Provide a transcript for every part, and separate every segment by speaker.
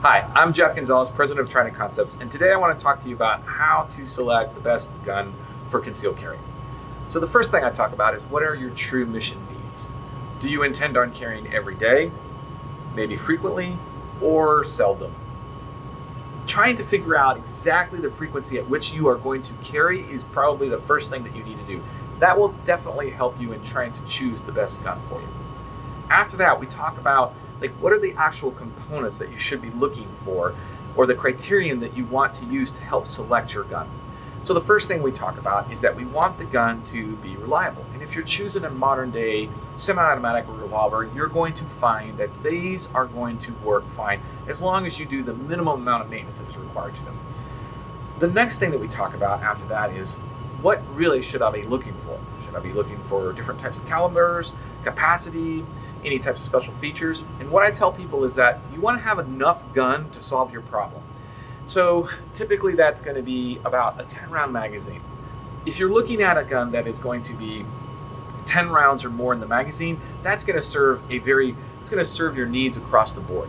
Speaker 1: Hi, I'm Jeff Gonzalez, president of Trident Concepts, and today I want to talk to you about how to select the best gun for concealed carry. So the first thing I talk about is what are your true mission needs? Do you intend on carrying every day, maybe frequently, or seldom? Trying to figure out exactly the frequency at which you are going to carry is probably the first thing that you need to do. That will definitely help you in trying to choose the best gun for you. After that, we talk about what are the actual components that you should be looking for, or the criterion that you want to use to help select your gun. So the first thing we talk about is that we want the gun to be reliable. And if you're choosing a modern day semi-automatic revolver, you're going to find that these are going to work fine as long as you do the minimum amount of maintenance that is required to them. The next thing that we talk about after that is what really should I be looking for? Should I be looking for different types of calibers, capacity, any types of special features? And what I tell people is that you want to have enough gun to solve your problem. So typically that's going to be about a 10-round magazine. If you're looking at a gun that is going to be 10 rounds or more in the magazine, that's going to serve your needs across the board.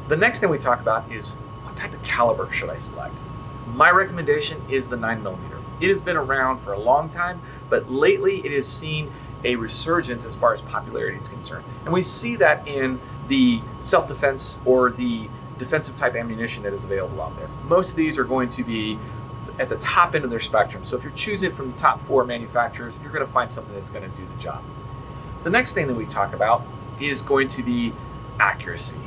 Speaker 1: The next thing we talk about is what type of caliber should I select? My recommendation is the 9mm. It has been around for a long time, but lately it has seen a resurgence as far as popularity is concerned. And we see that in the self-defense or the defensive type ammunition that is available out there. Most of these are going to be at the top end of their spectrum. So if you're choosing from the top 4 manufacturers, you're going to find something that's going to do the job. The next thing that we talk about is going to be accuracy.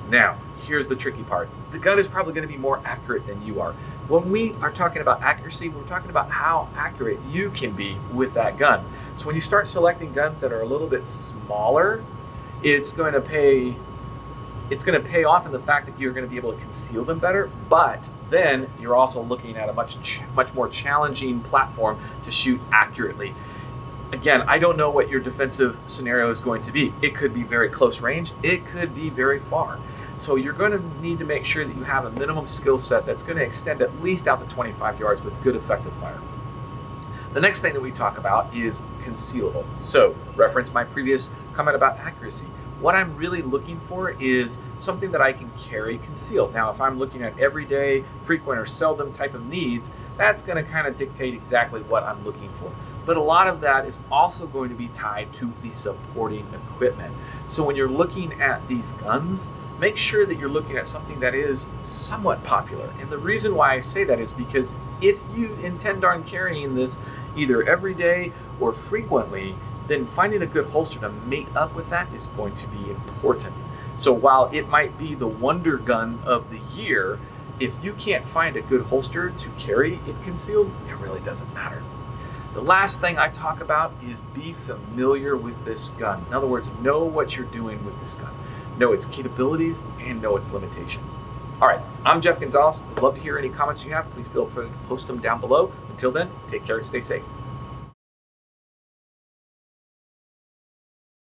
Speaker 1: Now, here's the tricky part. The gun is probably going to be more accurate than you are. When we are talking about accuracy, we're talking about how accurate you can be with that gun. So when you start selecting guns that are a little bit smaller, it's going to pay off in the fact that you're going to be able to conceal them better, but then you're also looking at a much more challenging platform to shoot accurately. Again, I don't know what your defensive scenario is going to be. It could be very close range. It could be very far. So you're going to need to make sure that you have a minimum skill set that's going to extend at least out to 25 yards with good effective fire. The next thing that we talk about is concealable. So reference my previous comment about accuracy. What I'm really looking for is something that I can carry concealed. Now, if I'm looking at everyday, frequent, or seldom type of needs, that's going to kind of dictate exactly what I'm looking for. But a lot of that is also going to be tied to the supporting equipment. So when you're looking at these guns, make sure that you're looking at something that is somewhat popular. And the reason why I say that is because if you intend on carrying this either every day or frequently, then finding a good holster to mate up with that is going to be important. So while it might be the wonder gun of the year, if you can't find a good holster to carry it concealed, it really doesn't matter. The last thing I talk about is be familiar with this gun. In other words, know what you're doing with this gun. Know its capabilities and know its limitations. All right, I'm Jeff Gonzalez. Would love to hear any comments you have. Please feel free to post them down below. Until then, take care and stay safe.